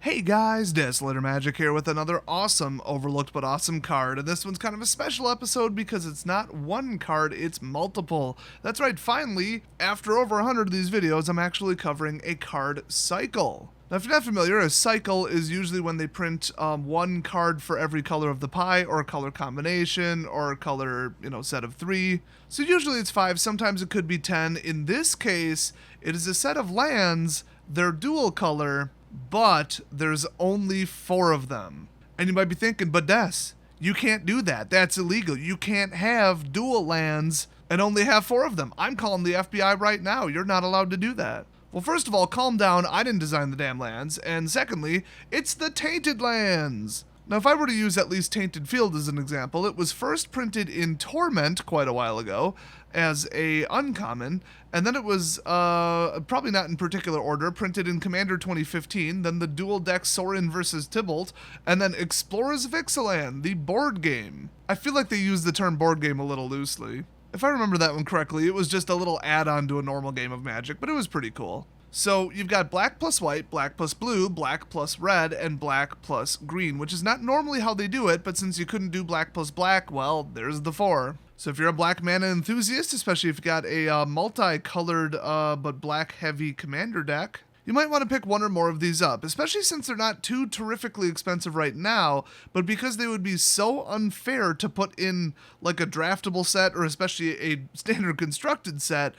Hey guys, Desolator Magic here with another awesome, overlooked but awesome card, and this one's kind of a special episode because it's not one card, it's multiple. That's right, finally, after over 100 of these videos, I'm actually covering a card cycle. Now if you're not familiar, a cycle is usually when they print one card for every color of the pie, or a color combination, or a color, set of 3. So usually it's 5, sometimes it could be 10. In this case, it is a set of lands, they're dual color, but there's only 4 of them. And you might be thinking, but Des, you can't do that. That's illegal. You can't have dual lands and only have 4 of them. I'm calling the FBI right now. You're not allowed to do that. Well, first of all, calm down. I didn't design the damn lands. And secondly, it's the Tainted Lands. Now, if I were to use at least Tainted Field as an example, it was first printed in Torment quite a while ago as a uncommon, and then it was, probably not in particular order, printed in Commander 2015, then the dual deck Sorin vs. Tybalt, and then Explorers of Ixalan, the board game. I feel like they used the term board game a little loosely. If I remember that one correctly, it was just a little add-on to a normal game of Magic, but it was pretty cool. So you've got black plus white, black plus blue, black plus red, and black plus green, which is not normally how they do it, but since you couldn't do black plus black, well, there's the 4. So if you're a black mana enthusiast, especially if you've got a multicolored but black heavy commander deck, you might want to pick one or more of these up, especially since they're not too terrifically expensive right now, but because they would be so unfair to put in like a draftable set or especially a standard constructed set,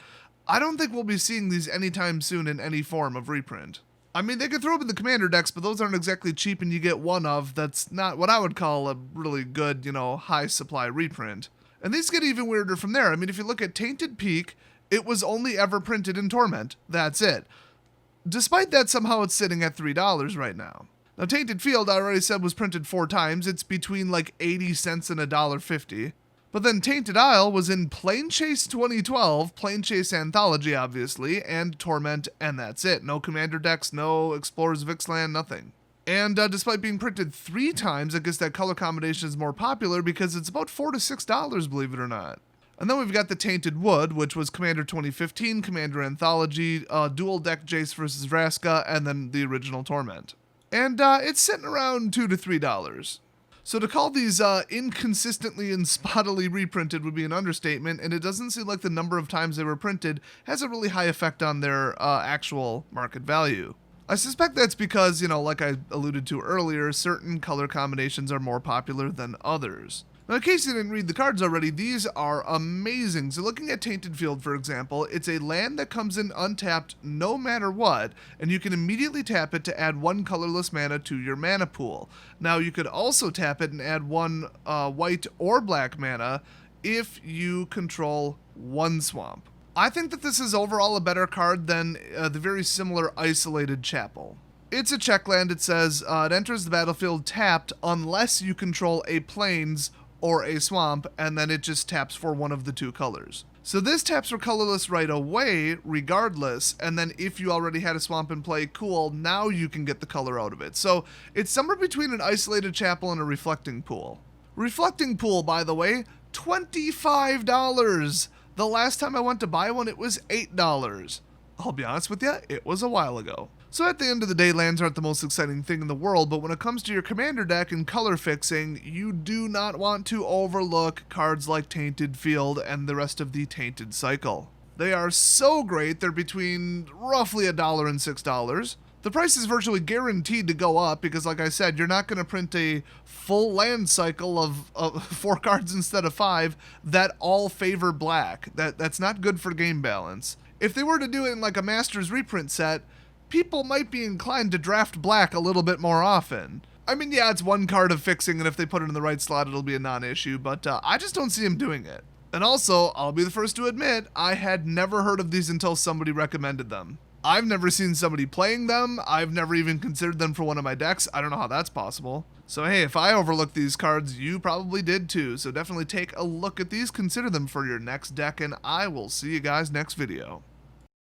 I don't think we'll be seeing these anytime soon in any form of reprint. I mean, they could throw them in the commander decks, but those aren't exactly cheap and you get one of. That's not what I would call a really good, high supply reprint. And these get even weirder from there. I mean, if you look at Tainted Peak, it was only ever printed in Torment. That's it. Despite that, somehow it's sitting at $3 right now. Now, Tainted Field, I already said, was printed 4 times. It's between like 80 cents and $1.50. But then Tainted Isle was in Plane Chase 2012, Plane Chase Anthology, obviously, and Torment, and that's it. No commander decks, no Explorers of Ixalan, nothing. And despite being printed 3 times, I guess that color combination is more popular because it's about $4 to $6, believe it or not. And then we've got the Tainted Wood, which was Commander 2015, Commander Anthology, dual deck Jace vs. Vraska, and then the original Torment. And it's sitting around $2 to $3. So to call these inconsistently and spottily reprinted would be an understatement, and it doesn't seem like the number of times they were printed has a really high effect on their actual market value. I suspect that's because, like I alluded to earlier, certain color combinations are more popular than others. Now, in case you didn't read the cards already, these are amazing. So looking at Tainted Field, for example, it's a land that comes in untapped no matter what, and you can immediately tap it to add 1 colorless mana to your mana pool. Now, you could also tap it and add 1 white or black mana if you control 1 swamp. I think that this is overall a better card than the very similar Isolated Chapel. It's a check land. It says it enters the battlefield tapped unless you control a plains or a swamp, and then it just taps for one of the 2 colors. So this taps for colorless right away, regardless, and then if you already had a swamp in play, cool, now you can get the color out of it. So it's somewhere between an Isolated Chapel and a Reflecting Pool. Reflecting Pool, by the way, $25! The last time I went to buy one, it was $8. I'll be honest with you, it was a while ago. So at the end of the day, lands aren't the most exciting thing in the world, but when it comes to your commander deck and color fixing, you do not want to overlook cards like Tainted Field and the rest of the Tainted cycle. They are so great, they're between roughly $1 and $6. The price is virtually guaranteed to go up because, like I said, you're not going to print a full land cycle of 4 cards instead of 5 that all favor black. That's not good for game balance. If they were to do it in like a Masters reprint set, people might be inclined to draft black a little bit more often. I mean, yeah, it's 1 card of fixing, and if they put it in the right slot, it'll be a non-issue, but I just don't see them doing it. And also, I'll be the first to admit, I had never heard of these until somebody recommended them. I've never seen somebody playing them. I've never even considered them for one of my decks. I don't know how that's possible. So hey, if I overlooked these cards, you probably did too. So definitely take a look at these, consider them for your next deck, and I will see you guys next video.